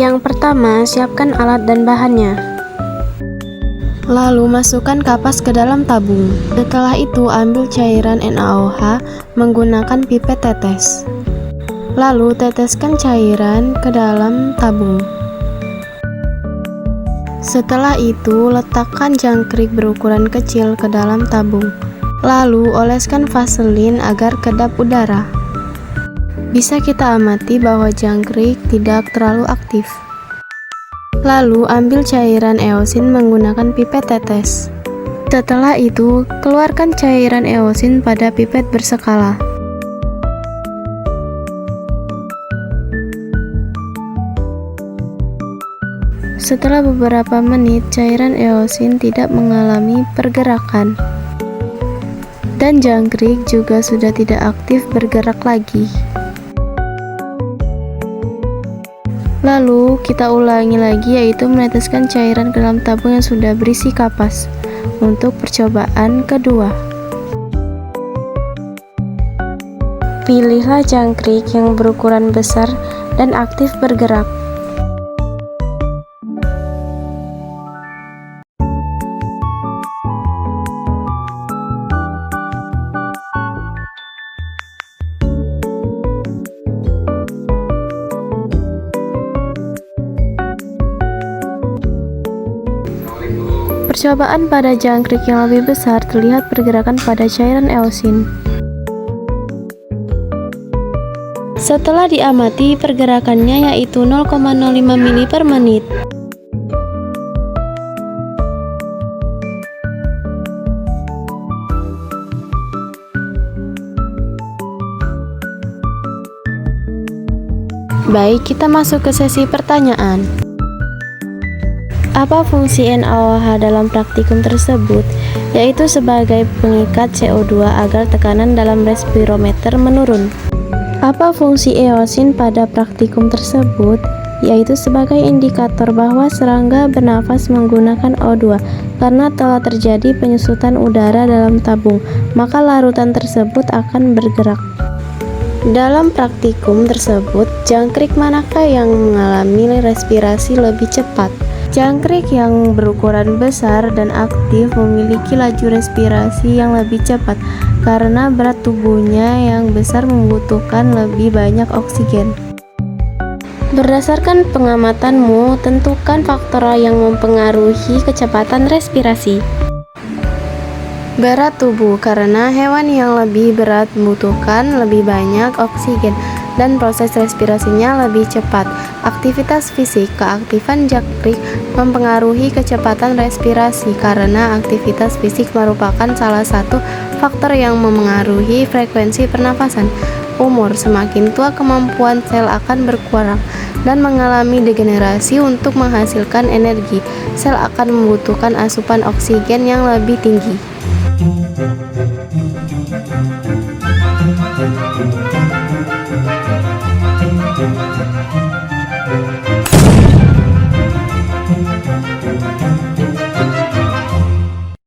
Yang pertama, siapkan alat dan bahannya. Lalu masukkan kapas ke dalam tabung. Setelah itu ambil cairan NaOH menggunakan pipet tetes. Lalu teteskan cairan ke dalam tabung. Setelah itu letakkan jangkrik berukuran kecil ke dalam tabung. Lalu oleskan vaselin agar kedap udara. Bisa kita amati bahwa jangkrik tidak terlalu aktif. Lalu ambil cairan eosin menggunakan pipet tetes. Setelah itu, keluarkan cairan eosin pada pipet berskala. Setelah beberapa menit, cairan eosin tidak mengalami pergerakan. Dan jangkrik juga sudah tidak aktif bergerak lagi. Lalu kita ulangi lagi, yaitu meneteskan cairan ke dalam tabung yang sudah berisi kapas untuk percobaan kedua. Pilihlah jangkrik yang berukuran besar dan aktif bergerak. Percobaan pada jangkrik yang lebih besar terlihat pergerakan pada cairan eosin. Setelah diamati pergerakannya yaitu 0,05 mili per menit. Baik, kita masuk ke sesi pertanyaan. Apa fungsi NaOH dalam praktikum tersebut? Yaitu sebagai pengikat CO2 agar tekanan dalam respirometer menurun. Apa fungsi eosin pada praktikum tersebut? Yaitu sebagai indikator bahwa serangga bernafas menggunakan O2 karena telah terjadi penyusutan udara dalam tabung, maka larutan tersebut akan bergerak. Dalam praktikum tersebut, jangkrik manakah yang mengalami respirasi lebih cepat? Jangkrik yang berukuran besar dan aktif memiliki laju respirasi yang lebih cepat karena berat tubuhnya yang besar membutuhkan lebih banyak oksigen. Berdasarkan pengamatanmu, tentukan faktor yang mempengaruhi kecepatan respirasi. Berat tubuh, karena hewan yang lebih berat membutuhkan lebih banyak oksigen dan proses respirasinya lebih cepat. Aktivitas fisik, keaktifan jangkrik mempengaruhi kecepatan respirasi karena aktivitas fisik merupakan salah satu faktor yang mempengaruhi frekuensi pernafasan. Umur, semakin tua kemampuan sel akan berkurang dan mengalami degenerasi. Untuk menghasilkan energi, sel akan membutuhkan asupan oksigen yang lebih tinggi.